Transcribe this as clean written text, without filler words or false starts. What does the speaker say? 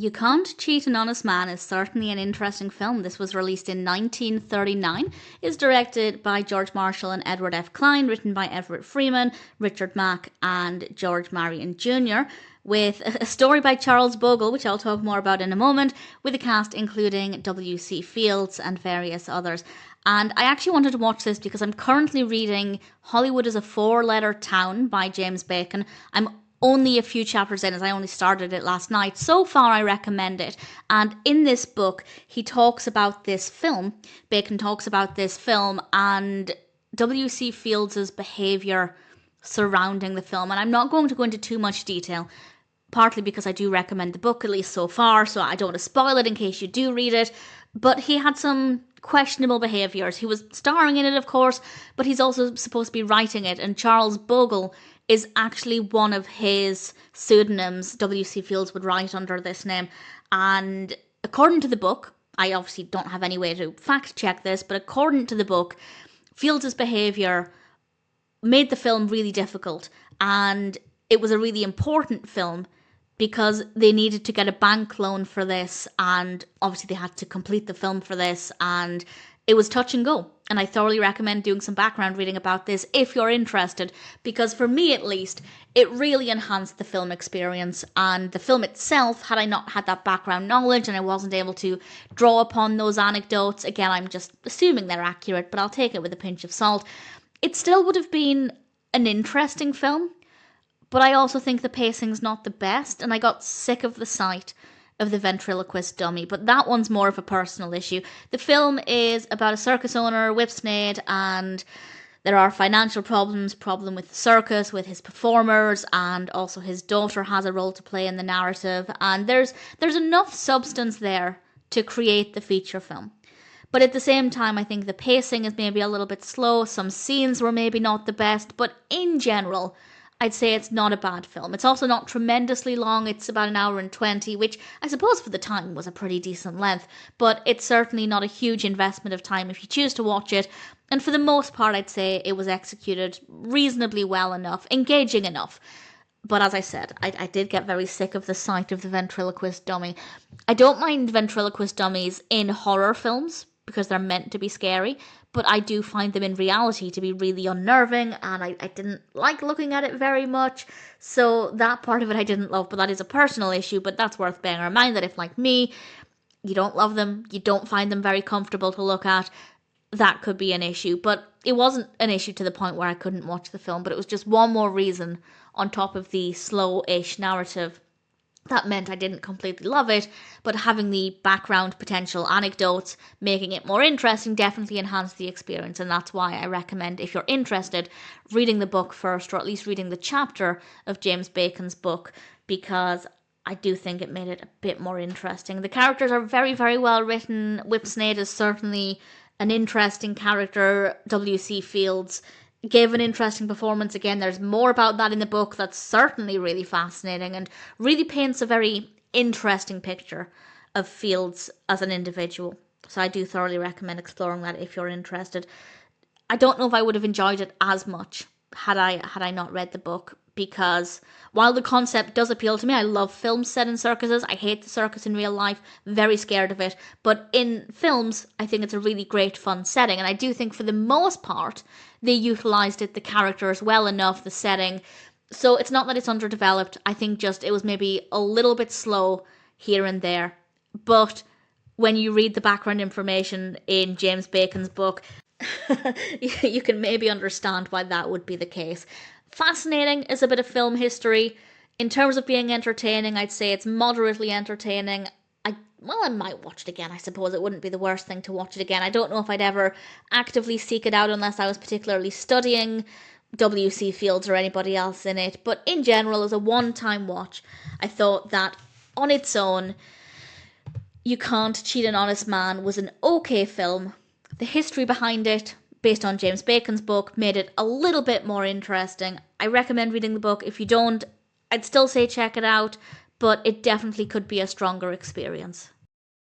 You Can't Cheat an Honest Man is certainly an interesting film. This was released in 1939. It's directed by George Marshall and Edward F. Cline, written by Everett Freeman, Richard Mack, and George Marion Jr., with a story by Charles Bogle, which I'll talk more about in a moment, with a cast including W.C. Fields and various others. And I actually wanted to watch this because I'm currently reading Hollywood is a Four-Letter Town by James Bacon. I'm only a few chapters in, as I only started it last night. So far, I recommend it. And in this book, he talks about this film. Bacon talks about this film and W.C. Fields' behaviour surrounding the film. And I'm not going to go into too much detail, partly because I do recommend the book, at least so far, so I don't want to spoil it in case you do read it. But he had some questionable behaviours. He was starring in it, of course, but he's also supposed to be writing it. And Charles Bogle is actually one of his pseudonyms. W.C. Fields would write under this name. And according to the book, I obviously don't have any way to fact check this, but according to the book, Fields' behaviour made the film really difficult. And it was a really important film because they needed to get a bank loan for this, and obviously they had to complete the film for this, and it was touch and go. And I thoroughly recommend doing some background reading about this if you're interested, because for me at least, it really enhanced the film experience. And the film itself, had I not had that background knowledge and I wasn't able to draw upon those anecdotes, again, I'm just assuming they're accurate, but I'll take it with a pinch of salt, it still would have been an interesting film. But I also think the pacing's not the best, and I got sick of the sight of the ventriloquist dummy, but that one's more of a personal issue. The film is about a circus owner, Whipsnade, and there are financial problem with the circus, with his performers, and also his daughter has a role to play in the narrative, and there's enough substance there to create the feature film. But at the same time, I think the pacing is maybe a little bit slow, some scenes were maybe not the best, but in general, I'd say it's not a bad film. It's also not tremendously long. It's about 1 hour and 20, which I suppose for the time was a pretty decent length, but it's certainly not a huge investment of time if you choose to watch it. And for the most part, I'd say it was executed reasonably well enough, engaging enough. But as I said, I did get very sick of the sight of the ventriloquist dummy. I don't mind ventriloquist dummies in horror films, because they're meant to be scary, but I do find them in reality to be really unnerving, and I didn't like looking at it very much, so that part of it I didn't love, but that is a personal issue. But that's worth bearing in mind that if, like me, you don't love them, you don't find them very comfortable to look at, that could be an issue. But it wasn't an issue to the point where I couldn't watch the film, but it was just one more reason on top of the slow-ish narrative that meant I didn't completely love it, but having the background potential anecdotes, making it more interesting, definitely enhanced the experience. And that's why I recommend, if you're interested, reading the book first, or at least reading the chapter of James Bacon's book, because I do think it made it a bit more interesting. The characters are very, very well written. Whipsnade is certainly an interesting character. W.C. Fields gave an interesting performance. Again, there's more about that in the book that's certainly really fascinating and really paints a very interesting picture of Fields as an individual. So I do thoroughly recommend exploring that if you're interested. I don't know if I would have enjoyed it as much had I not read the book, because while the concept does appeal to me, I love films set in circuses. I hate the circus in real life, very scared of it. But in films, I think it's a really great fun setting. And I do think for the most part, they utilised it, the characters, well enough, the setting. So it's not that it's underdeveloped. I think just it was maybe a little bit slow here and there. But when you read the background information in James Bacon's book, you can maybe understand why that would be the case. Fascinating is a bit of film history. In terms of being entertaining, I'd say it's moderately entertaining. I might watch it again. I suppose it wouldn't be the worst thing to watch it again. I don't know if I'd ever actively seek it out unless I was particularly studying W.C. Fields or anybody else in it. But in general, as a one-time watch, I thought that on its own, You Can't Cheat an Honest Man was an okay film. The history behind it, based on James Bacon's book, made it a little bit more interesting. I recommend reading the book. If you don't, I'd still say check it out, but it definitely could be a stronger experience.